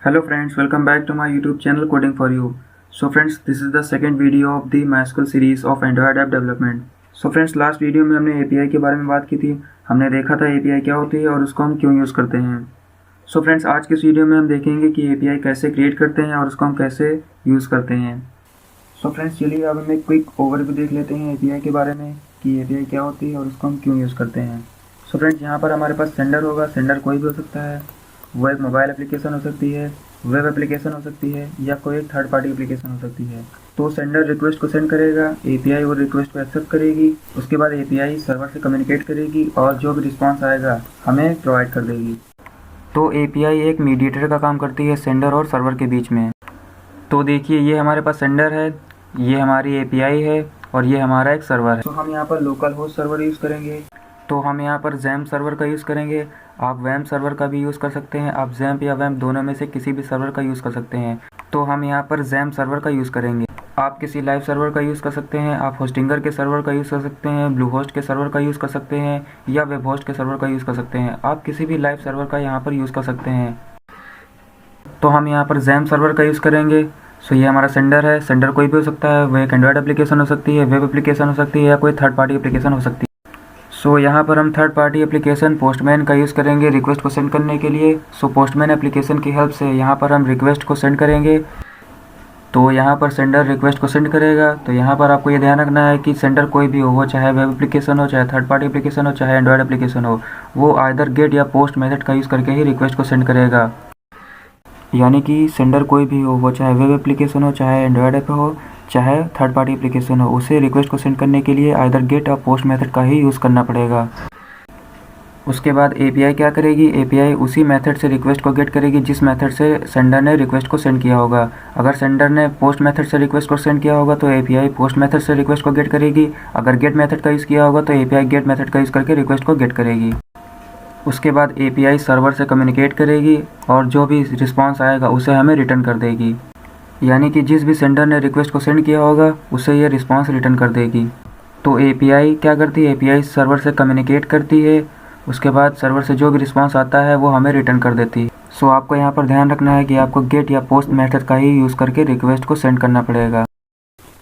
Hello friends, welcome back to my YouTube channel Coding for You. So friends, this is the second video of the MySQL series of Android app development. So friends, last video में हमने API के बारे में बात की थी। हमने देखा था API क्या होती है और उसको हम क्यों यूज़ करते हैं। सो फ्रेंड्स, आज के इस वीडियो में हम देखेंगे कि API कैसे क्रिएट करते हैं और उसको हम कैसे यूज़ करते हैं। सो फ्रेंड्स, चलिए अब हम एक क्विक ओवरव्यू देख लेते हैं API के बारे में कि API क्या होती है और उसको हम क्यों यूज़ करते हैं। सो फ्रेंड्स, यहाँ पर हमारे पास सेंडर होगा। सेंडर कोई भी हो सकता है। वो एक मोबाइल एप्लीकेशन हो सकती है, वेब एप्लीकेशन हो सकती है, या कोई एक थर्ड पार्टी एप्लीकेशन हो सकती है। तो सेंडर रिक्वेस्ट को सेंड करेगा, API वो रिक्वेस्ट को एक्सेप्ट करेगी, उसके बाद API सर्वर से कम्युनिकेट करेगी और जो भी रिस्पॉन्स आएगा हमें प्रोवाइड कर देगी। तो API एक मीडिएटर का काम करती है सेंडर और सर्वर के बीच में। तो देखिए, ये हमारे पास सेंडर है, ये हमारी API है और ये हमारा एक सर्वर है। तो हम यहाँ पर लोकल होस्ट सर्वर यूज़ करेंगे। तो हम यहाँ पर XAMPP सर्वर का यूज़ करेंगे। आप WAMP सर्वर का भी यूज़ कर सकते हैं। आप XAMPP या WAMP दोनों में से किसी भी सर्वर का यूज़ कर सकते हैं। तो हम यहाँ पर XAMPP सर्वर का यूज़ करेंगे। आप किसी लाइव सर्वर का यूज़ कर सकते हैं, आप होस्टिंगर के सर्वर का यूज़ कर सकते हैं, ब्लू होस्ट के सर्वर का यूज़ कर सकते हैं, या वेब होस्ट के सर्वर का यूज़ कर सकते हैं। आप किसी भी लाइव सर्वर का यहाँ पर यूज़ कर सकते हैं। तो हम यहाँ पर XAMPP सर्वर का यूज़ करेंगे। सो ये हमारा सेंडर है। सेंडर कोई भी हो सकता है, वो एक एंड्रॉयड एप्लीकेशन हो सकती है, वेब एप्लीकेशन हो सकती है, या कोई थर्ड पार्टी एप्लीकेशन हो सकती है। सो यहाँ पर हम थर्ड पार्टी एप्लीकेशन पोस्टमैन का यूज़ करेंगे रिक्वेस्ट को सेंड करने के लिए। सो पोस्टमैन एप्लीकेशन की हेल्प से यहाँ पर हम रिक्वेस्ट को सेंड करेंगे। तो यहाँ पर सेंडर रिक्वेस्ट को सेंड करेगा। तो यहाँ पर आपको ये ध्यान रखना है कि सेंडर कोई भी हो, चाहे वेब एप्लीकेशन हो, चाहे थर्ड पार्टी एप्लीकेशन हो, चाहे एंड्रॉयड एप्लीकेशन हो, वो आइदर गेट या पोस्ट मेथड का यूज़ करके ही रिक्वेस्ट को सेंड करेगा। यानी कि सेंडर कोई भी हो, वो चाहे वेब एप्लीकेशन हो, चाहे एंड्रॉयड ऐप हो, चाहे थर्ड पार्टी एप्लीकेशन हो, उसे रिक्वेस्ट को सेंड करने के लिए आइदर गेट और पोस्ट मेथड का ही यूज़ करना पड़ेगा। उसके बाद API क्या करेगी, API उसी मेथड से रिक्वेस्ट को गेट करेगी जिस मेथड से सेंडर ने रिक्वेस्ट को सेंड किया होगा। अगर सेंडर ने पोस्ट मेथड से रिक्वेस्ट को सेंड किया होगा तो API पोस्ट मेथड से रिक्वेस्ट को गेट करेगी। अगर गेट मेथड का यूज़ किया होगा तो API गेट मेथड का यूज़ करके रिक्वेस्ट को गेट करेगी। उसके बाद API सर्वर से कम्युनिकेट करेगी और जो भी रिस्पॉन्स आएगा उसे हमें रिटर्न कर देगी। यानी कि जिस भी सेंडर ने रिक्वेस्ट को सेंड किया होगा उसे ये रिस्पॉन्स रिटर्न कर देगी। तो API क्या करती है, API सर्वर से कम्युनिकेट करती है, उसके बाद सर्वर से जो भी रिस्पॉन्स आता है वो हमें रिटर्न कर देती है। सो आपको यहाँ पर ध्यान रखना है कि आपको गेट या पोस्ट मेथड का ही यूज़ करके रिक्वेस्ट को सेंड करना पड़ेगा।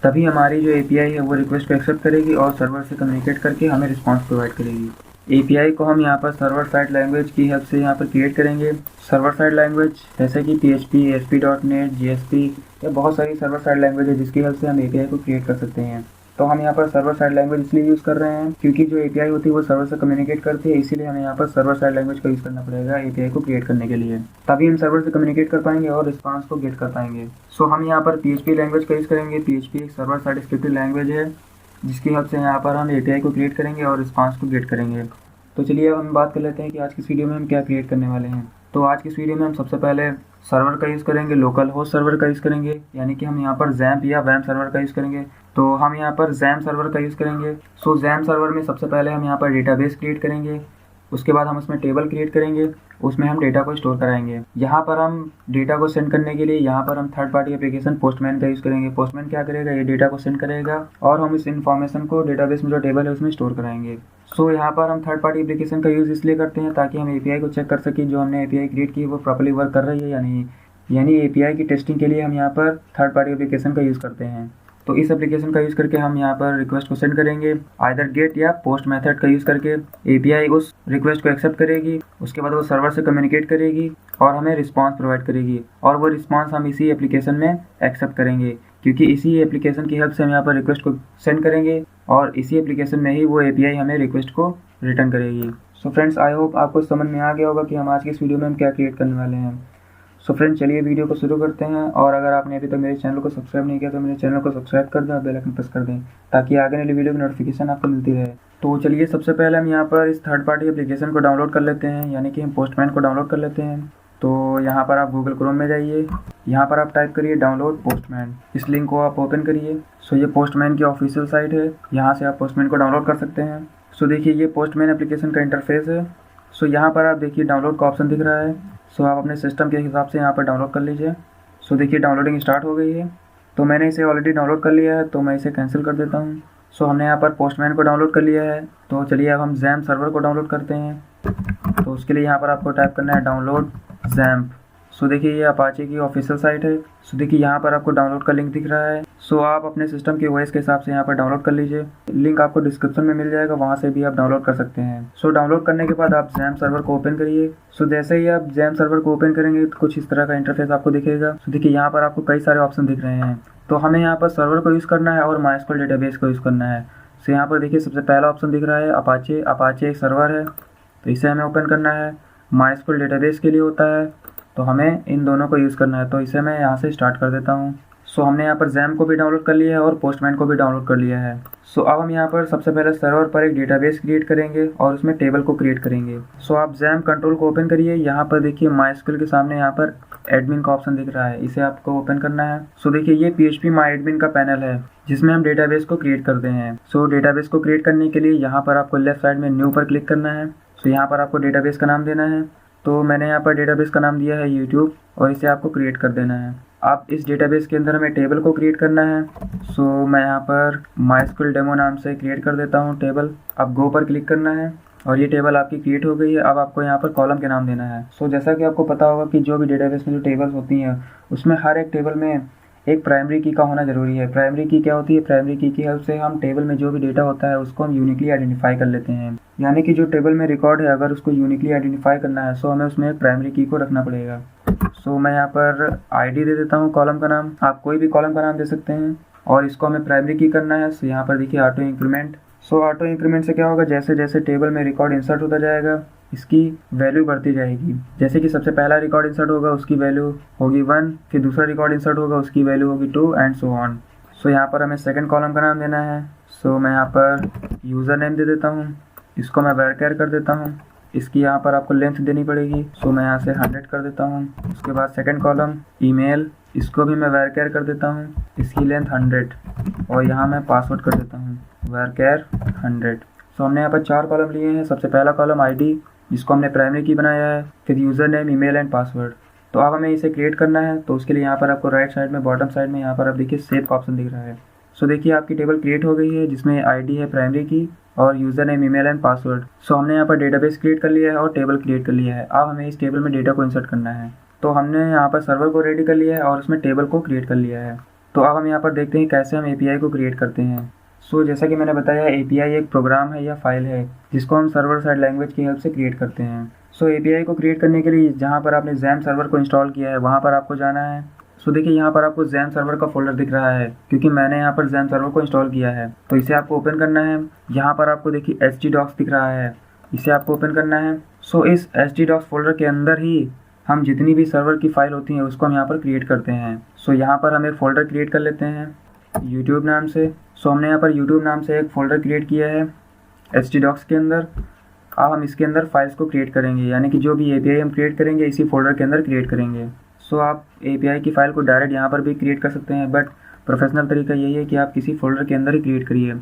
तभी हमारी जो API है वो रिक्वेस्ट को एक्सेप्ट करेगी और सर्वर से कम्युनिकेट करके हमें रिस्पॉन्स प्रोवाइड करेगी। API को हम यहाँ पर सर्वर साइड लैंग्वेज की हेल्प से यहाँ पर क्रिएट करेंगे। सर्वर साइड लैंग्वेज जैसे कि PHP, ASP.NET, JSP, या बहुत सारी सर्वर साइड लैंग्वेज है जिसकी हेल्प से हम API को क्रिएट कर सकते हैं। तो हम यहाँ पर सर्वर साइड लैंग्वेज इसलिए यूज़ कर रहे हैं क्योंकि जो API होती है वो सर्वर से कम्युनिकेट करती है, इसीलिए हमें यहाँ पर सर्वर साइड लैंग्वेज का यूज़ करना पड़ेगा API को क्रिएट करने के लिए। तभी हम सर्वर से कम्युनिकेट कर पाएंगे और रिस्पॉन्स को गेट कर पाएंगे। सो हम यहाँ पर PHP लैंग्वेज का यूज़ करेंगे। PHP एक सर्वर साइड स्क्रिप्टेड लैंग्वेज है जिसकी हेल्प से यहाँ पर हम API को क्रिएट करेंगे और रिस्पॉन्स को गेट करेंगे। तो चलिए अब हम बात कर लेते हैं कि आज की इस वीडियो में हम क्या क्रिएट करने वाले हैं। तो आज की इस वीडियो में हम सबसे पहले सर्वर का यूज़ करेंगे, लोकल होस्ट सर्वर का यूज़ करेंगे, यानी कि हम यहाँ पर XAMPP या WAMP सर्वर का यूज़ करेंगे। तो हम यहाँ पर XAMPP सर्वर का यूज़ करेंगे। सो XAMPP सर्वर में सबसे पहले हम यहाँ पर डेटाबेस क्रिएट करेंगे, उसके बाद हम उसमें टेबल क्रिएट करेंगे, उसमें हम डेटा को स्टोर कराएंगे। यहाँ पर हम डेटा को सेंड करने के लिए यहाँ पर हम थर्ड पार्टी एप्लीकेशन पोस्टमैन का यूज़ करेंगे। पोस्टमैन क्या करेगा, ये डेटा को सेंड करेगा और हम इस इन्फॉर्मेशन को डेटाबेस में जो टेबल है उसमें स्टोर कराएंगे। सो यहाँ पर हम थर्ड पार्टी एप्लीकेशन का यूज़ इसलिए करते हैं ताकि हम API को चेक कर सकें जो हमने API क्रिएट की है वो प्रॉपर्ली वर्क कर रही है या नहीं। यानी API की टेस्टिंग के लिए हम यहाँ पर थर्ड पार्टी एप्लीकेशन का यूज़ करते हैं। तो इस एप्लीकेशन का यूज़ करके हम यहाँ पर रिक्वेस्ट को सेंड करेंगे आइदर गेट या पोस्ट मेथड का यूज़ करके। API उस रिक्वेस्ट को एक्सेप्ट करेगी, उसके बाद वो सर्वर से कम्युनिकेट करेगी और हमें रिस्पॉन्स प्रोवाइड करेगी, और वो रिस्पॉन्स हम इसी एप्लीकेशन में एक्सेप्ट करेंगे क्योंकि इसी एप्लीकेशन की हेल्प से हम यहाँ पर रिक्वेस्ट को सेंड करेंगे और इसी एप्लीकेशन में ही वो API हमें रिक्वेस्ट को रिटर्न करेगी। सो फ्रेंड्स, आई होप आपको समझ में आ गया होगा कि हम आज की इस वीडियो में हम क्या क्रिएट करने वाले हैं। सो फ्रेंड्स, चलिए वीडियो को शुरू करते हैं। और अगर आपने अभी तक मेरे चैनल को सब्सक्राइब नहीं किया तो मेरे चैनल को सब्सक्राइब कर दें और बेल आइकन प्रेस कर दें ताकि आगे वाली वीडियो की नोटिफिकेशन आपको मिलती रहे। तो चलिए सबसे पहले हम यहाँ पर इस थर्ड पार्टी एप्लीकेशन को डाउनलोड कर लेते हैं, यानी कि हम पोस्टमैन को डाउनलोड कर लेते हैं। तो यहाँ पर आप गूगल क्रोम में जाइए, यहाँ पर आप टाइप करिए डाउनलोड पोस्टमैन, इस लिंक को आप ओपन करिए। सो ये पोस्टमैन की ऑफिशियल साइट है, यहाँ से आप पोस्टमैन को डाउनलोड कर सकते हैं। सो देखिए, ये पोस्टमैन एप्लीकेशन का इंटरफेस है। सो यहाँ पर आप देखिए डाउनलोड का ऑप्शन दिख रहा है। सो आप अपने सिस्टम के हिसाब से यहाँ पर डाउनलोड कर लीजिए। सो देखिए डाउनलोडिंग स्टार्ट हो गई है। तो मैंने इसे ऑलरेडी डाउनलोड कर लिया है तो मैं इसे कैंसिल कर देता हूँ। सो हमने यहाँ पर पोस्टमैन को डाउनलोड कर लिया है। तो चलिए अब हम XAMPP सर्वर को डाउनलोड करते हैं। तो उसके लिए यहाँ पर आपको टाइप करना है डाउनलोड XAMPP। सो देखिए ये अपाचे की ऑफिशियल साइट है। सो देखिए यहाँ पर आपको डाउनलोड का लिंक दिख रहा है। सो आप अपने सिस्टम के ओएस के हिसाब से यहाँ पर डाउनलोड कर लीजिए। लिंक आपको डिस्क्रिप्शन में मिल जाएगा, वहाँ से भी आप डाउनलोड कर सकते हैं। सो डाउनलोड करने के बाद आप जैम सर्वर को ओपन करिए। सो जैसे ही आप जैम सर्वर को ओपन करेंगे तो कुछ इस तरह का इंटरफेस आपको दिखेगा। सो देखिए यहाँ पर आपको कई सारे ऑप्शन दिख रहे हैं। तो हमें यहाँ पर सर्वर को यूज़ करना है और माइस्क्यूएल डेटाबेस को यूज़ करना है। सो यहाँ पर देखिए सबसे पहला ऑप्शन दिख रहा है अपाचे। अपाचे एक सर्वर है, तो इसे हमें ओपन करना है। माइस्क्यूएल डेटाबेस के लिए होता है, तो हमें इन दोनों को यूज़ करना है। तो इसे मैं यहाँ से स्टार्ट कर देता हूँ। सो हमने यहाँ पर जैम को भी डाउनलोड कर लिया है और पोस्टमैन को भी डाउनलोड कर लिया है। सो अब हम यहाँ पर सबसे पहले सर्वर पर एक डेटाबेस क्रिएट करेंगे और उसमें टेबल को क्रिएट करेंगे। सो आप जैम कंट्रोल को ओपन करिए। यहाँ पर देखिए माइस्क्यूएल के सामने यहाँ पर एडमिन का ऑप्शन दिख रहा है, इसे आपको ओपन करना है। सो देखिए ये PHP माई एडमिन का पैनल है जिसमें हम डेटाबेस को क्रिएट करते हैं। सो डेटाबेस को क्रिएट करने के लिए यहाँ पर आपको लेफ्ट साइड में न्यू पर क्लिक करना है। सो यहाँ पर आपको डेटाबेस का नाम देना है। तो मैंने यहाँ पर डेटाबेस का नाम दिया है यूट्यूब और इसे आपको क्रिएट कर देना है। आप इस डेटाबेस के अंदर हमें टेबल को क्रिएट करना है। सो मैं यहाँ पर माइस्क्यूएल डेमो नाम से क्रिएट कर देता हूँ टेबल। अब गो पर क्लिक करना है और ये टेबल आपकी क्रिएट हो गई है। अब आपको यहाँ पर कॉलम के नाम देना है। सो जैसा कि आपको पता होगा कि जो भी डेटाबेस में जो टेबल्स होती हैं उसमें हर एक टेबल में एक प्राइमरी की का होना ज़रूरी है। प्राइमरी की क्या होती है? प्राइमरी की हेल्प से हम टेबल में जो भी डेटा होता है उसको हम यूनिकली आइडेंटिफाई कर लेते हैं। यानी कि जो टेबल में रिकॉर्ड है अगर उसको यूनिकली आइडेंटिफाई करना है सो हमें उसमें एक प्राइमरी की को रखना पड़ेगा। सो मैं यहाँ पर आईडी दे देता हूँ कॉलम का नाम। आप कोई भी कॉलम का नाम दे सकते हैं और इसको हमें प्राइमरी की करना है। सो यहाँ पर देखिए ऑटो इंक्रीमेंट। सो ऑटो इंक्रीमेंट से क्या होगा, जैसे जैसे टेबल में रिकॉर्ड इंसर्ट होता जाएगा इसकी वैल्यू बढ़ती जाएगी। जैसे कि सबसे पहला रिकॉर्ड इंसर्ट होगा उसकी वैल्यू होगी 1, फिर दूसरा रिकॉर्ड इंसर्ट होगा उसकी वैल्यू होगी 2 एंड सो ऑन। सो यहाँ पर हमें सेकंड कॉलम का नाम देना है। सो मैं यहाँ पर यूज़र नेम दे देता हूँ, इसको मैं varchar कर देता हूँ। इसकी यहाँ पर आपको लेंथ देनी पड़ेगी। सो मैं यहाँ से 100 कर देता हूँ। उसके बाद सेकंड कॉलम ईमेल, इसको भी मैं varchar कर देता हूँ, इसकी लेंथ 100 और यहाँ मैं पासवर्ड कर देता हूँ varchar 100। सो हमने यहाँ पर 4 कॉलम लिए हैं। सबसे पहला कॉलम आईडी जिसको हमने प्राइमरी की बनाया है, फिर user name, email and password. तो अब हमें इसे क्रिएट करना है। तो उसके लिए यहाँ पर आपको राइट साइड में बॉटम साइड में यहाँ पर आप देखिए सेव का ऑप्शन दिख रहा है। सो देखिए आपकी टेबल क्रिएट हो गई है जिसमें आईडी है प्राइमरी की और user name, email and password. So हमने यहाँ पर डेटाबेस क्रिएट कर लिया है और टेबल क्रिएट कर लिया है। अब हमें इस टेबल में डेटा को इंसर्ट करना है। तो हमने यहाँ पर सर्वर को रेडी कर लिया है और उसमें टेबल को क्रिएट कर लिया है। तो अब हम यहाँ पर देखते हैं कैसे हम API को क्रिएट करते हैं। सो जैसा कि मैंने बताया API एक प्रोग्राम है या फाइल है जिसको हम सर्वर साइड लैंग्वेज की हेल्प से क्रिएट करते हैं। सो API को क्रिएट करने के लिए जहाँ पर आपने जैम सर्वर को इंस्टॉल किया है वहाँ पर आपको जाना है। सो देखिए यहाँ पर आपको जैम सर्वर का फोल्डर दिख रहा है क्योंकि मैंने यहाँ पर जैम सर्वर को इंस्टॉल किया है। तो इसे आपको ओपन करना है। यहाँ पर आपको देखिए htdocs दिख रहा है, इसे आपको ओपन करना है। सो इस htdocs फोल्डर के अंदर ही हम जितनी भी सर्वर की फाइल होती हैं उसको हम यहाँ पर क्रिएट करते हैं। सो यहाँ पर हम एक फ़ोल्डर क्रिएट कर लेते हैं यूट्यूब नाम से। सो हमने यहाँ पर यूट्यूब नाम से एक फ़ोल्डर क्रिएट किया है htdocs के अंदर। अब हम इसके अंदर फाइल्स को क्रिएट करेंगे, यानी कि जो भी API हम क्रिएट करेंगे इसी फोल्डर के अंदर क्रिएट करेंगे। सो आप API की फ़ाइल को डायरेक्ट यहाँ पर भी क्रिएट कर सकते हैं, बट प्रोफेशनल तरीका यही है कि आप किसी फोल्डर के अंदर ही क्रिएट करिए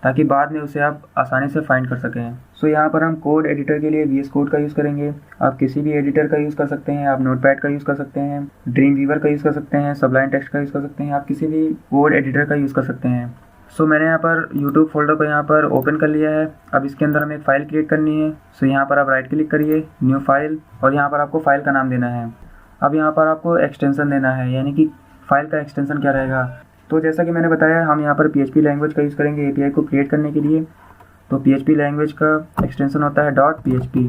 ताकि बाद में उसे आप आसानी से फाइंड कर सकें। सो यहाँ पर हम कोड एडिटर के लिए VS कोड का यूज़ करेंगे। आप किसी भी एडिटर का यूज़ कर सकते हैं, आप नोटपैड का यूज़ कर सकते हैं, ड्रीमवीवर का यूज़ कर सकते हैं, सबलाइन टेक्स्ट का यूज़ कर सकते हैं, आप किसी भी कोड एडिटर का यूज़ कर सकते हैं। सो मैंने यहाँ पर यूट्यूब फोल्डर को यहाँ पर ओपन कर लिया है। अब इसके अंदर हमें एक फ़ाइल क्रिएट करनी है। सो यहाँ पर आप राइट क्लिक करिए, न्यू फाइल, और यहाँ पर आपको फ़ाइल का नाम देना है। अब यहाँ पर आपको एक्सटेंशन देना है, यानी कि फ़ाइल का एक्सटेंशन क्या रहेगा। तो जैसा कि मैंने बताया हम यहाँ पर PHP लैंग्वेज का यूज़ करेंगे API को क्रिएट करने के लिए। तो PHP लैंग्वेज का एक्सटेंशन होता है .php,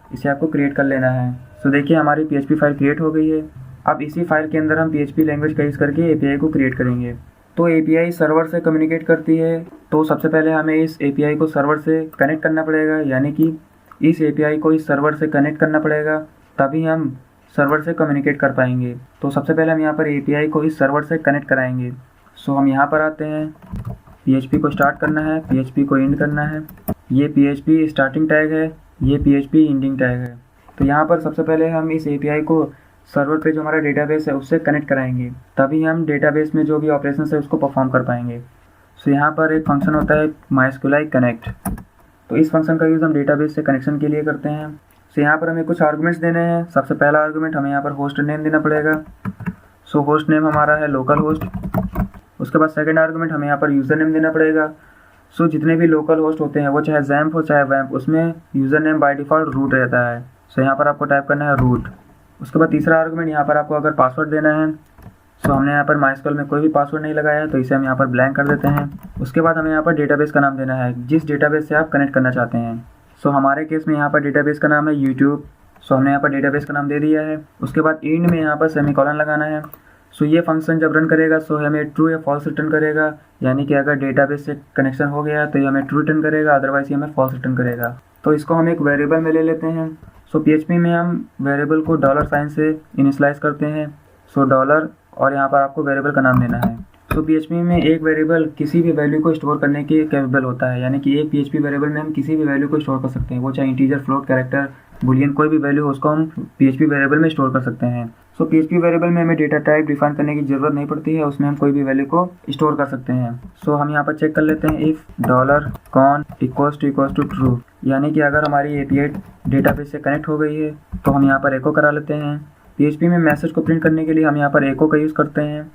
इसे आपको क्रिएट कर लेना है। सो देखिए हमारी PHP फाइल क्रिएट हो गई है। अब इसी फाइल के अंदर हम PHP लैंग्वेज का यूज़ करके API को क्रिएट करेंगे। तो API सर्वर से कम्युनिकेट करती है, तो सबसे पहले हमें इस API को सर्वर से कनेक्ट करना पड़ेगा, यानी कि इस API को इस सर्वर से कनेक्ट करना पड़ेगा, तभी हम सर्वर से कम्युनिकेट कर पाएंगे। तो सबसे पहले हम यहाँ पर API को इस सर्वर से कनेक्ट कराएंगे। सो हम यहाँ पर आते हैं, PHP को स्टार्ट करना है, PHP को एंड करना है। ये PHP स्टार्टिंग टैग है, ये PHP एंडिंग टैग है। तो यहाँ पर सबसे पहले हम इस API को सर्वर पे जो हमारा डेटाबेस है उससे कनेक्ट कराएंगे, तभी हम डेटाबेस में जो भी ऑपरेशन है उसको परफॉर्म कर पाएंगे। सो यहाँ पर एक फंक्शन होता है MySQLi कनेक्ट, तो इस फंक्शन का यूज़ हम डेटाबेस से कनेक्शन के लिए करते हैं। सो यहाँ पर हमें कुछ आर्गुमेंट्स देने हैं। सबसे पहला आर्गुमेंट हमें यहाँ पर होस्ट नेम देना पड़ेगा। सो होस्ट नेम हमारा है लोकल होस्ट। उसके बाद सेकंड आर्गुमेंट हमें यहाँ पर यूज़र नेम देना पड़ेगा। सो जितने भी लोकल होस्ट होते हैं वो चाहे जैम्प हो चाहे वैम्प, उसमें user name by default root रहता है। सो यहाँ पर आपको टाइप करना है रूट। उसके बाद तीसरा आर्गुमेंट यहाँ पर आपको अगर पासवर्ड देना है, सो हमने यहाँ पर माइस्क्यूएल में कोई भी पासवर्ड नहीं लगाया है तो इसे हम यहाँ पर ब्लैंक कर देते हैं। उसके बाद हमें यहाँ पर डेटाबेस का नाम देना है, जिस डेटाबेस से आप कनेक्ट करना चाहते हैं। सो हमारे केस में यहाँ पर डेटाबेस का नाम है यूट्यूब। सो हमने यहाँ पर डेटाबेस का नाम दे दिया है। उसके बाद इंड में यहाँ पर सेमीकोलन लगाना है। सो ये फंक्शन जब रन करेगा सो हमें ट्रू या फॉल्स रिटर्न करेगा, यानी कि अगर डेटाबेस से कनेक्शन हो गया तो ये हमें ट्रू रिटर्न करेगा, अदरवाइज ये हमें फॉल्स रिटर्न करेगा। तो इसको हम एक वेरिएबल में ले लेते हैं। सो PHP में हम वेरिएबल को डॉलर साइन से इनिशियलाइज करते हैं। सो डॉलर और यहाँ पर आपको वेरिएबल का नाम देना है। सो PHP में एक वेरिएबल किसी भी वैल्यू को स्टोर करने के कैपेबल होता है, यानी कि एक PHP वेरिएबल में हम किसी भी वैल्यू को स्टोर कर सकते हैं, वो चाहे इंटीजर, फ्लोट, कैरेक्टर, बुलियन कोई भी वैल्यू हो उसको हम PHP वेरिएबल में स्टोर कर सकते हैं। सो PHP वेरिएबल में हमें डेटा टाइप डिफाइन करने की ज़रूरत नहीं पड़ती है, उसमें हम कोई भी वैल्यू को स्टोर कर सकते हैं। सो हम यहाँ पर चेक कर लेते हैं if $con equals to true, यानी कि अगर हमारी API डेटाबेस से कनेक्ट हो गई है तो हम यहाँ पर एको करा लेते हैं। PHP में मैसेज को प्रिंट करने के लिए हम यहाँ पर एको का यूज़ करते हैं।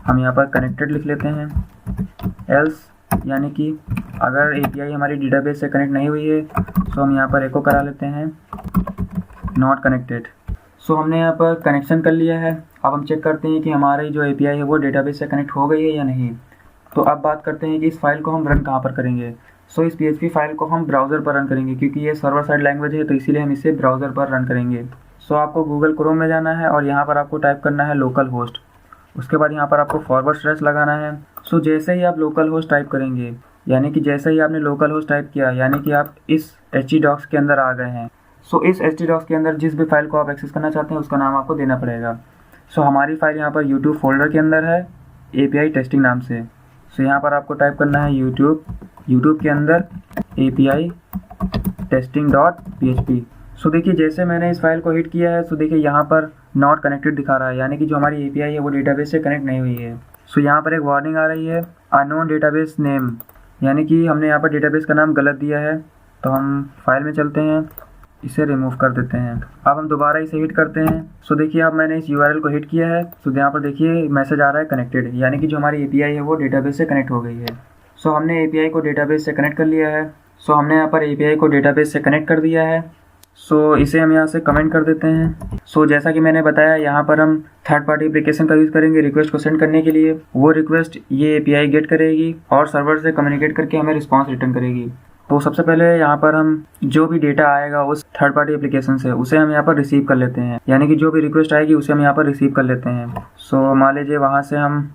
हम यहाँ पर कनेक्टेड लिख लेते हैं। एल्स यानी कि अगर API हमारी डेटाबेस से कनेक्ट नहीं हुई है तो हम यहाँ पर एको करा लेते हैं नॉट कनेक्टेड। सो हमने यहाँ पर कनेक्शन कर लिया है। अब हम चेक करते हैं कि हमारी जो API है वो डेटाबेस से कनेक्ट हो गई है या नहीं। तो अब बात करते हैं कि इस फाइल को हम रन कहाँ पर करेंगे। सो इस PHP फाइल को हम ब्राउज़र पर रन करेंगे, क्योंकि ये सर्वर साइड लैंग्वेज है तो इसीलिए हम इसे ब्राउज़र पर रन करेंगे। सो आपको गूगल क्रोम में जाना है और यहाँ पर आपको टाइप करना है लोकल होस्ट। उसके बाद यहाँ पर आपको फॉरवर्ड / लगाना है। सो जैसे ही आप लोकल होस्ट टाइप करेंगे, यानी कि जैसे ही आपने लोकल होस्ट टाइप किया, यानी कि आप इस htdocs के अंदर आ गए हैं। सो इस htdocs के अंदर जिस भी फाइल को आप एक्सेस करना चाहते हैं उसका नाम आपको देना पड़ेगा। सो हमारी फाइल यहाँ पर यूट्यूब फोल्डर के अंदर है API टेस्टिंग नाम से। सो यहाँ पर आपको टाइप करना है यूट्यूब के अंदर API testing.php। सो देखिए जैसे मैंने इस फाइल को हिट किया है, सो देखिए यहाँ पर नॉट कनेक्टेड दिखा रहा है, यानी कि जो हमारी API है वो डेटाबेस से कनेक्ट नहीं हुई है। सो यहाँ पर एक वार्निंग आ रही है अननोन डेटाबेस नेम, यानी कि हमने यहाँ पर डेटाबेस का नाम गलत दिया है। तो हम फाइल में चलते हैं, इसे रिमूव कर देते हैं। अब हम दोबारा इसे हिट करते हैं। सो देखिए अब मैंने इस URL को हिट किया है। सो यहाँ पर देखिए मैसेज आ रहा है कनेक्टेड, यानी कि जो हमारी API है वो डेटाबेस से कनेक्ट हो गई है। सो हमने API को डेटाबेस से कनेक्ट कर लिया है। सो हमने यहाँ पर API को डेटाबेस से कनेक्ट कर दिया है। सो इसे हम यहाँ से कमेंट कर देते हैं। सो जैसा कि मैंने बताया, यहाँ पर हम थर्ड पार्टी एप्लीकेशन का यूज़ करेंगे रिक्वेस्ट को सेंड करने के लिए। वो रिक्वेस्ट ये API गेट करेगी और सर्वर से कम्युनिकेट करके हमें रिस्पांस रिटर्न करेगी। तो सबसे पहले यहाँ पर हम जो भी डेटा आएगा उस थर्ड पार्टी एप्लीकेशन से, उसे हम यहाँ पर रिसीव कर लेते हैं, यानी कि जो भी रिक्वेस्ट आएगी उसे हम यहाँ पर रिसीव कर लेते हैं। सो मान लीजिए वहाँ से हम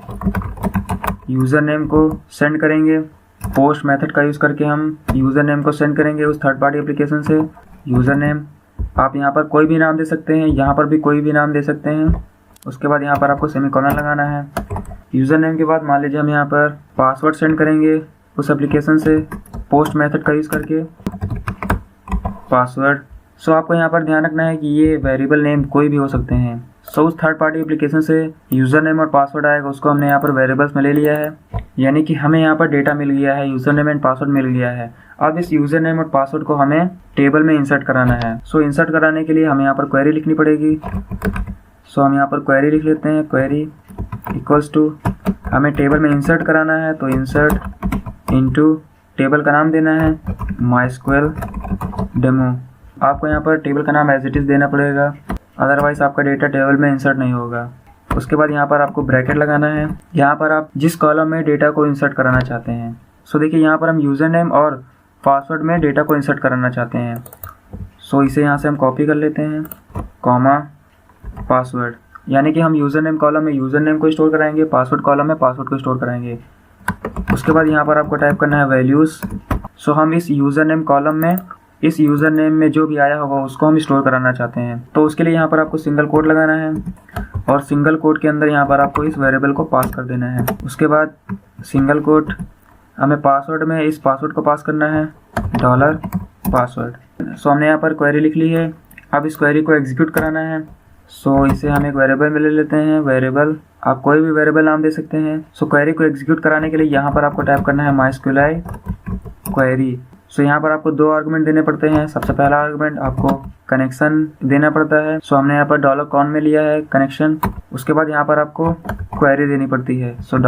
यूज़र नेम को सेंड करेंगे। पोस्ट मेथड का यूज़ करके हम यूज़र नेम को सेंड करेंगे उस थर्ड पार्टी एप्लीकेशन से। यूज़र नेम आप यहाँ पर कोई भी नाम दे सकते हैं, यहाँ पर भी कोई भी नाम दे सकते हैं। उसके बाद यहाँ पर आपको सेमीकोलन लगाना है। यूज़र नेम के बाद मान लीजिए हम यहाँ पर पासवर्ड सेंड करेंगे उस एप्लीकेशन से पोस्ट मेथड का यूज़ करके पासवर्ड। सो आपको यहाँ पर ध्यान रखना है कि ये वेरिएबल नेम कोई भी हो सकते हैं। सो उस थर्ड पार्टी एप्लीकेशन से यूज़र नेम और पासवर्ड आएगा, उसको हमने यहाँ पर वेरिएबल्स में ले लिया है, यानी कि हमें यहाँ पर डेटा मिल गया है, यूज़र नेम एंड पासवर्ड मिल गया है। अब इस यूज़र नेम और पासवर्ड को हमें टेबल में इंसर्ट कराना है। सो इंसर्ट कराने के लिए हमें यहाँ पर क्वेरी लिखनी पड़ेगी। सो हम यहाँ पर क्वेरी लिख लेते हैं, क्वेरी इक्वल्स टू हमें टेबल में इंसर्ट कराना है, तो इंसर्ट इनटू टेबल का नाम देना है MySQL डेमो। आपको यहाँ पर टेबल का नाम एज इट इज़ देना पड़ेगा, अदरवाइज़ आपका डेटा टेबल में इंसर्ट नहीं होगा। उसके बाद यहाँ पर आपको ब्रैकेट लगाना है, यहाँ पर आप जिस कॉलम में डेटा को इंसर्ट कराना चाहते हैं। सो देखिए यहाँ पर हम यूज़र नेम और पासवर्ड में डेटा को इंसर्ट कराना चाहते हैं। सो इसे यहाँ से हम कॉपी कर लेते हैं, कॉमा पासवर्ड, यानी कि हम यूज़र नेम कॉलम में यूज़र नेम को स्टोर कराएंगे, पासवर्ड कॉलम में पासवर्ड को स्टोर कराएंगे। उसके बाद यहाँ पर आपको टाइप करना है वैल्यूज़। सो हम इस यूज़र नेम कॉलम में इस यूज़र नेम में जो भी आया होगा उसको हम स्टोर कराना चाहते हैं। तो उसके लिए यहाँ पर आपको सिंगल कोट लगाना है और सिंगल कोट के अंदर यहाँ पर आपको इस वेरिएबल को पास कर देना है। उसके बाद सिंगल कोट हमें पासवर्ड में इस पासवर्ड को पास करना है $पासवर्ड। सो हमने यहाँ पर क्वेरी लिख ली है। अब इस क्वेरी को एग्जीक्यूट कराना है। सो इसे हम एक वेरिएबल में ले लेते हैं, वेरिएबल आप कोई भी वेरिएबल नाम दे सकते हैं। सो क्वेरी को एग्जीक्यूट कराने के लिए यहाँ पर आपको टाइप करना है MySQL क्वेरी। सो यहाँ पर आपको दो आर्गुमेंट देने पड़ते हैं। सबसे पहला आर्गुमेंट आपको कनेक्शन देना पड़ता है। सो हमने यहाँ पर $con में लिया है कनेक्शन। उसके बाद यहाँ पर आपको क्वेरी देनी पड़ती है, सो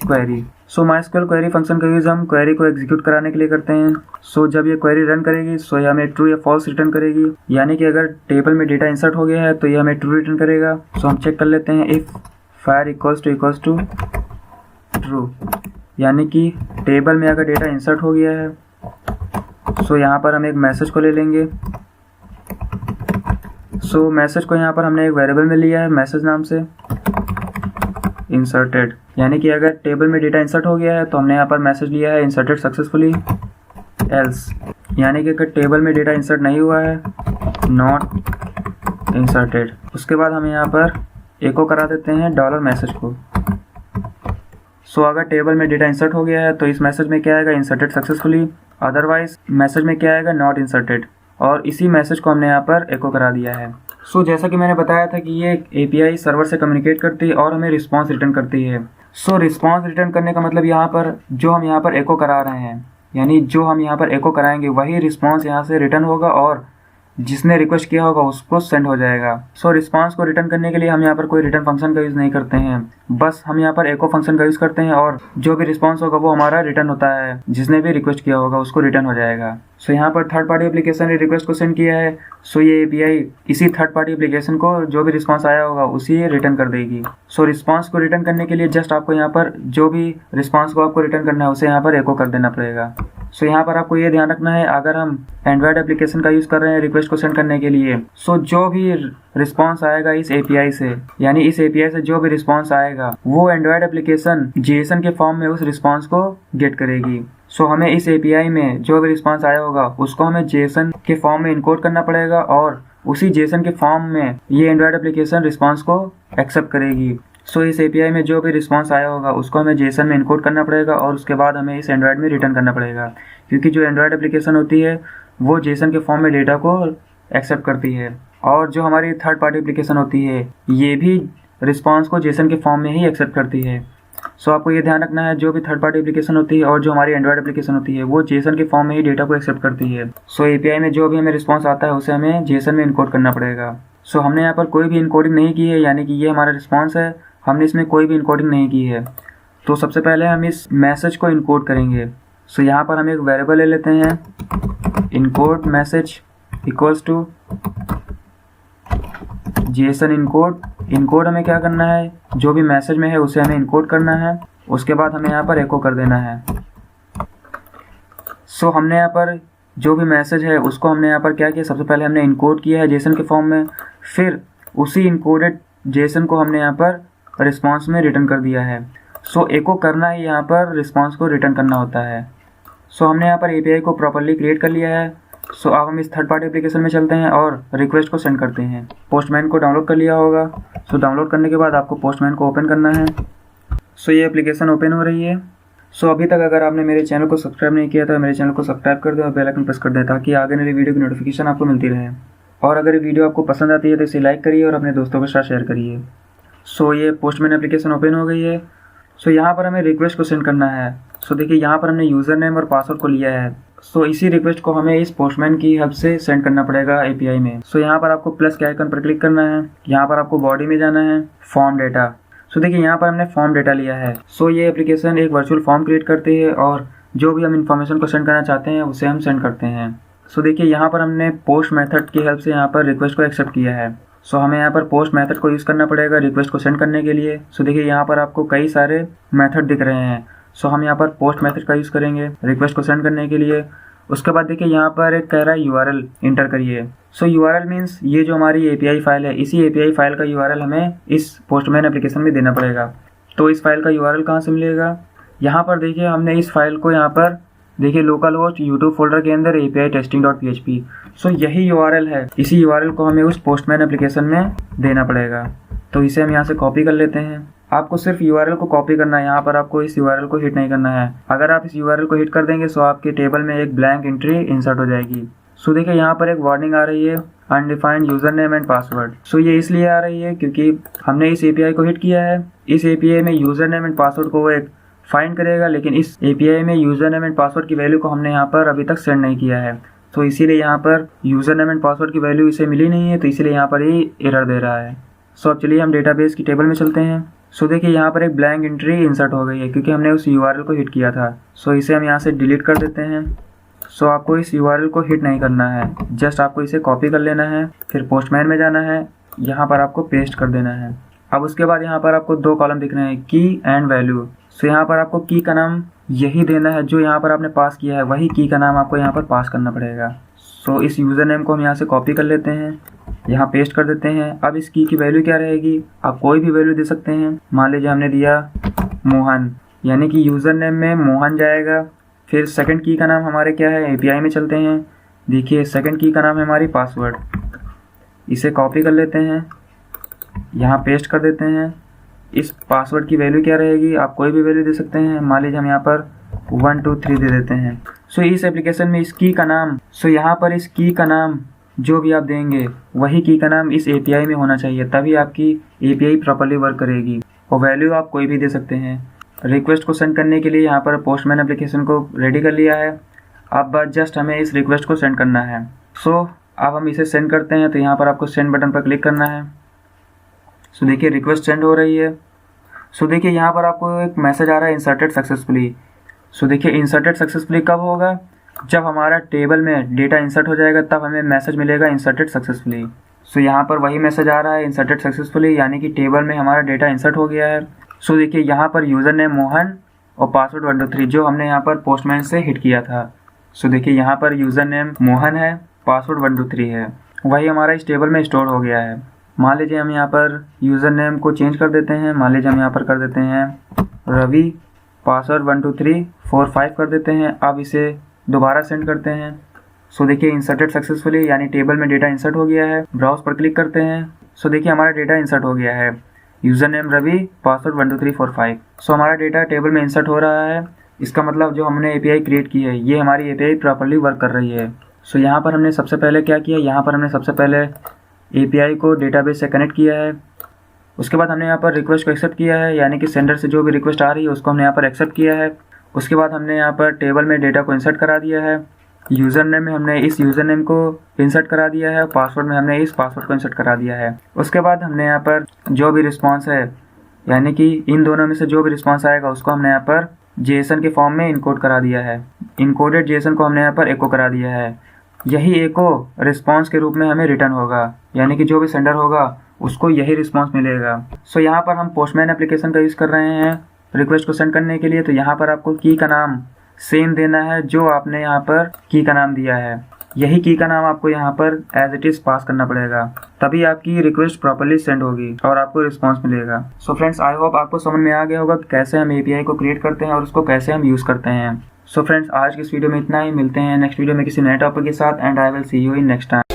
$query। सो MySQL क्वेरी फंक्शन का यूज़ हम क्वेरी को एग्जीक्यूट कराने के लिए करते हैं। सो जब ये क्वेरी रन करेगी सो ये हमें ट्रू या फॉल्स रिटर्न करेगी, यानी कि अगर टेबल में डेटा इंसर्ट हो गया है तो ये हमें ट्रू रिटर्न करेगा। सो हम चेक कर लेते हैं if fire equals to true, यानी कि टेबल में अगर डेटा इंसर्ट हो गया है। सो यहाँ पर हम एक मैसेज को ले लेंगे। सो मैसेज को यहाँ पर हमने एक वेरिएबल में लिया है मैसेज नाम से इंसर्टेड, यानी कि अगर टेबल में डेटा इंसर्ट हो गया है तो हमने यहाँ पर मैसेज लिया है इंसर्टेड सक्सेसफुली, एल्स यानी कि अगर टेबल में डेटा इंसर्ट नहीं हुआ है नॉट इंसर्टेड। उसके बाद हम यहाँ पर एको करा देते हैं डॉलर मैसेज को। सो अगर टेबल में डेटा इंसर्ट हो गया है तो इस मैसेज में क्या आएगा इंसर्टेड सक्सेसफुली, अदरवाइज मैसेज में क्या आएगा नॉट इंसर्टेड, और इसी मैसेज को हमने यहाँ पर एको करा दिया है। सो जैसा कि मैंने बताया था कि ये API सर्वर से कम्युनिकेट करती है और हमें रिस्पांस रिटर्न करती है। सो रिस्पांस रिटर्न करने का मतलब यहाँ पर जो हम यहाँ पर एको करा रहे हैं, यानी जो हम यहाँ पर एको कराएंगे वही रिस्पांस यहाँ से रिटर्न होगा और जिसने रिक्वेस्ट किया होगा उसको सेंड हो जाएगा। सो रिस्पांस को रिटर्न करने के लिए हम यहाँ पर कोई रिटर्न फंक्शन का यूज़ नहीं करते हैं, बस हम यहाँ पर एको फंक्शन का यूज़ करते हैं और जो भी रिस्पांस होगा वो हमारा रिटर्न होता है, जिसने भी रिक्वेस्ट किया होगा उसको रिटर्न हो जाएगा। सो यहाँ पर थर्ड पार्टी एप्लीकेशन ने रिक्वेस्ट को सेंड किया है, सो ये API इसी थर्ड पार्टी एप्लीकेशन को जो भी रिस्पांस आया होगा उसी रिटर्न कर देगी। सो रिस्पांस को रिटर्न करने के लिए जस्ट आपको यहाँ पर जो भी रिस्पांस को आपको रिटर्न करना है उसे यहाँ पर एको कर देना पड़ेगा। सो यहाँ पर आपको ये ध्यान रखना है अगर हम एंड्रॉयड एप्लीकेशन का यूज़ कर रहे हैं रिक्वेस्ट को सेंड करने के लिए, सो जो भी रिस्पांस आएगा इस API से, यानी इस API से जो भी रिस्पांस आएगा वो एंड्रॉयड एप्लीकेशन JSON के फॉर्म में उस रिस्पांस को गेट करेगी। सो हमें इस API में जो भी रिस्पांस आया होगा उसको हमें JSON के फॉर्म में इनकोड करना पड़ेगा और उसी JSON के फॉर्म में ये एंड्रॉयड एप्लीकेशन रिस्पांस को एक्सेप्ट करेगी। सो इस API में जो भी रिस्पांस आया होगा उसको हमें JSON में इनकोड करना पड़ेगा और उसके बाद हमें इस एंड्रॉयड में रिटर्न करना पड़ेगा, क्योंकि जो एंड्रॉयड एप्लीकेशन होती है वो JSON के फॉर्म में डेटा को एक्सेप्ट करती है और जो हमारी थर्ड पार्टी एप्लीकेशन होती है ये भी रिस्पांस को JSON के फॉर्म में ही एक्सेप्ट करती है। सो आपको ये ध्यान रखना है जो भी थर्ड पार्टी एप्लीकेशन होती है और जो हमारी एंड्रॉयड एप्लीकेशन होती है वो JSON के फॉर्म में ही डेटा को एक्सेप्ट करती है। सो API में जो भी हमें रिस्पांस आता है उसे हमें JSON में इनकोड करना पड़ेगा। सो हमने यहाँ पर कोई भी इनकोडिंग नहीं की है, यानी कि ये हमारा रिस्पांस है, हमने इसमें कोई भी इनकोडिंग नहीं की है। तो सबसे पहले हम इस मैसेज को इनकोड करेंगे। सो यहाँ पर हम एक वेरिएबल ले लेते हैं encode message equals to JSON encode. Encode हमें क्या करना है, जो भी मैसेज में है उसे हमें इनकोड करना है, उसके बाद हमें यहाँ पर एको कर देना है। सो हमने यहाँ पर जो भी मैसेज है उसको हमने यहाँ पर क्या किया, सबसे पहले हमने इनकोड किया है JSON के फॉर्म में, फिर उसी इनकोडेड JSON को हमने यहाँ पर रिस्पांस में रिटर्न कर दिया है। सो एको करना ही यहाँ पर रिस्पांस को रिटर्न करना होता है। सो हमने यहाँ पर API को प्रॉपर्ली क्रिएट कर लिया है। सो अब हम इस थर्ड पार्टी एप्लीकेशन में चलते हैं और रिक्वेस्ट को सेंड करते हैं। पोस्टमैन को डाउनलोड कर लिया होगा। सो डाउनलोड करने के बाद आपको पोस्टमैन को ओपन करना है। सो ये एप्लीकेशन ओपन हो रही है। सो अभी तक अगर आपने मेरे चैनल को सब्सक्राइब नहीं किया तो मेरे चैनल को सब्सक्राइब कर दें और बेल आइकन प्रेस कर दें ताकि आगे मेरी वीडियो की नोटिफिकेशन आपको मिलती रहे। और अगर ये वीडियो आपको पसंद आती है तो इसे लाइक करिए और अपने दोस्तों के साथ शेयर करिए। सो ये पोस्टमैन एप्लीकेशन ओपन हो गई है। सो यहाँ पर हमें रिक्वेस्ट को सेंड करना है। सो देखिए यहाँ पर हमने यूज़र नेम और पासवर्ड को लिया है। सो इसी रिक्वेस्ट को हमें इस पोस्टमैन की हेल्प से सेंड करना पड़ेगा API में। सो यहाँ पर आपको प्लस के आइकन पर क्लिक करना है। यहाँ पर आपको बॉडी में जाना है, फॉर्म डेटा। सो देखिए यहाँ पर हमने फॉर्म डेटा लिया है। सो ये एप्लीकेशन एक वर्चुअल फॉर्म क्रिएट करती है और जो भी हम इन्फॉर्मेशन को सेंड करना चाहते हैं उसे हम सेंड करते हैं। सो देखिए यहाँ पर हमने पोस्ट मेथड की हेल्प से यहाँ पर रिक्वेस्ट को एक्सेप्ट किया है। सो हमें यहाँ पर पोस्ट मेथड को यूज़ करना पड़ेगा रिक्वेस्ट को सेंड करने के लिए। सो देखिए यहाँ पर आपको कई सारे मेथड दिख रहे हैं। सो हम यहाँ पर पोस्ट मेथड का यूज़ करेंगे रिक्वेस्ट को सेंड करने के लिए। उसके बाद देखिए यहाँ पर एक कह रहा है URL इंटर करिए। सो URL मीन्स ये जो हमारी API फाइल है, इसी API फाइल का URL हमें इस पोस्टमैन एप्लीकेशन में देना पड़ेगा। तो इस फाइल का URL कहाँ से मिलेगा, यहाँ पर देखिए हमने इस फाइल को यहाँ पर देखिए लोकल होस्ट यूट्यूब फोल्डर के अंदर API testing.php। सो यही URL है, इसी URL को हमें उस पोस्टमैन एप्लीकेशन में देना पड़ेगा। तो इसे हम यहाँ से कॉपी कर लेते हैं। आपको सिर्फ URL को कॉपी करना है, यहाँ पर आपको इस URL को हिट नहीं करना है। अगर आप इस URL को हिट कर देंगे तो आपके टेबल में एक ब्लैंक एंट्री इंसर्ट हो जाएगी। सो देखिए यहाँ पर एक वार्निंग आ रही है undefined user name and password. So ये इसलिए आ रही है क्योंकि हमने इस API को हिट किया है। इस API में यूजर नेम एंड पासवर्ड को वो एक फाइंड करेगा, लेकिन इस API में यूजर नेम एंड पासवर्ड की वैल्यू को हमने यहाँ पर अभी तक सेंड नहीं किया है। तो इसीलिए यहाँ पर यूजर नेम एंड पासवर्ड की वैल्यू इसे मिली नहीं है, तो इसीलिए यहाँ पर ये एरर दे रहा है। सो अब चलिए हम डेटाबेस की टेबल में चलते हैं। सो देखिए यहाँ पर एक ब्लैंक एंट्री इंसर्ट हो गई है क्योंकि हमने उस URL को हिट किया था। सो इसे हम यहाँ से डिलीट कर देते हैं। सो आपको इस URL को हिट नहीं करना है, जस्ट आपको इसे कॉपी कर लेना है, फिर पोस्टमैन में जाना है, यहाँ पर आपको पेस्ट कर देना है। अब उसके बाद यहाँ पर आपको 2 कॉलम दिख रहे हैं, की एंड वैल्यू। सो यहाँ पर आपको की का नाम यही देना है जो यहाँ पर आपने पास किया है, वही की का नाम आपको यहाँ पर पास करना पड़ेगा। सो इस यूज़र नेम को हम यहाँ से कॉपी कर लेते हैं, यहाँ पेस्ट कर देते हैं। अब इस की वैल्यू क्या रहेगी, आप कोई भी वैल्यू दे सकते हैं। मान लीजिए हमने दिया मोहन, यानी कि यूज़र नेम में मोहन जाएगा। फिर सेकंड की का नाम हमारे क्या है, API में चलते हैं। देखिए सेकंड की का नाम है हमारी पासवर्ड। इसे कॉपी कर लेते हैं, यहाँ पेस्ट कर देते हैं। इस पासवर्ड की वैल्यू क्या रहेगी, आप कोई भी वैल्यू दे सकते हैं। मान लीजिए हम यहाँ पर 1 2 3 दे देते हैं। सो इस एप्लीकेशन में इस की का नाम, यहाँ पर इस की का नाम जो भी आप देंगे वही की का नाम इस API में होना चाहिए, तभी आपकी API प्रॉपर्ली वर्क करेगी। और वैल्यू आप कोई भी दे सकते हैं। रिक्वेस्ट को सेंड करने के लिए यहाँ पर पोस्टमैन एप्लीकेशन को रेडी कर लिया है। अब बस जस्ट हमें इस रिक्वेस्ट को सेंड करना है। सो अब हम इसे सेंड करते हैं, तो यहाँ पर आपको सेंड बटन पर क्लिक करना है। सो देखिए रिक्वेस्ट सेंड हो रही है। सो देखिए यहाँ पर आपको एक मैसेज आ रहा है इंसर्टेड सक्सेसफुली। सो देखिए इंसर्टेड सक्सेसफुली कब होगा, जब हमारा टेबल में डेटा इंसर्ट हो जाएगा तब हमें मैसेज मिलेगा इंसर्टेड सक्सेसफुली। सो यहाँ पर वही मैसेज आ रहा है इंसर्टेड सक्सेसफुली, यानी कि टेबल में हमारा डेटा इंसर्ट हो गया है। सो देखिए यहाँ पर यूज़र नेम मोहन और पासवर्ड 1 2 3 जो हमने यहाँ पर पोस्टमैन से हिट किया था। सो देखिए यहाँ पर यूज़र नेम मोहन है, पासवर्ड 1 2 3 है, वही हमारा इस टेबल में स्टोर हो गया है। मान लीजिए हम यहाँ पर यूज़र नेम को चेंज कर देते हैं। मान लीजिए हम यहाँ पर कर देते हैं रवि, पासवर्ड 1 2 3 4 5 कर देते हैं। अब इसे दोबारा सेंड करते हैं। सो देखिए इंसर्टेड सक्सेसफुली, यानी टेबल में डेटा इंसर्ट हो गया है। ब्राउज पर क्लिक करते हैं। सो देखिए हमारा डेटा इंसर्ट हो गया है, यूज़र नेम रवि, पासवर्ड 1 2 3 4 5। सो हमारा डेटा टेबल में इंसर्ट हो रहा है। इसका मतलब जो हमने API क्रिएट की है ये हमारी API प्रॉपर्ली वर्क कर रही है। सो यहाँ पर हमने सबसे पहले क्या किया, यहाँ पर हमने सबसे पहले API को डेटाबेस से कनेक्ट किया है। उसके बाद हमने यहाँ पर रिक्वेस्ट को एक्सेप्ट किया है, यानी कि सेंडर से जो भी रिक्वेस्ट आ रही है उसको हमने यहाँ पर एक्सेप्ट किया है। उसके बाद हमने यहाँ पर टेबल में डेटा को इंसर्ट करा दिया है। यूज़र नेम में हमने इस यूज़र नेम को इंसर्ट करा दिया है, पासवर्ड में हमने इस पासवर्ड को इंसर्ट करा दिया है। उसके बाद हमने यहाँ पर जो भी रिस्पॉन्स है, यानी कि इन दोनों में से जो भी रिस्पॉन्स आएगा उसको हमने यहाँ पर JSON के फॉर्म में इनकोड करा दिया है। इनकोडेड JSON को हमने यहाँ पर एको करा दिया है। यही एको रिस्पॉन्स के रूप में हमें रिटर्न होगा, यानी कि जो भी सेंडर होगा उसको यही रिस्पॉन्स मिलेगा। सो यहाँ पर हम पोस्टमैन एप्लीकेशन का यूज़ कर रहे हैं रिक्वेस्ट को सेंड करने के लिए। तो यहाँ पर आपको की का नाम सेम देना है जो आपने यहाँ पर की का नाम दिया है, यही की का नाम आपको यहाँ पर एज इट इज़ पास करना पड़ेगा, तभी आपकी रिक्वेस्ट प्रॉपर्ली सेंड होगी और आपको रिस्पांस मिलेगा। सो फ्रेंड्स, आई होप आपको समझ में आ गया होगा कि कैसे हम API को क्रिएट करते हैं और उसको कैसे हम यूज़ करते हैं। सो फ्रेंड्स, आज की इस वीडियो में इतना ही। मिलते हैं नेक्स्ट वीडियो में किसी नए टॉपिक के साथ, and I will see you in next time.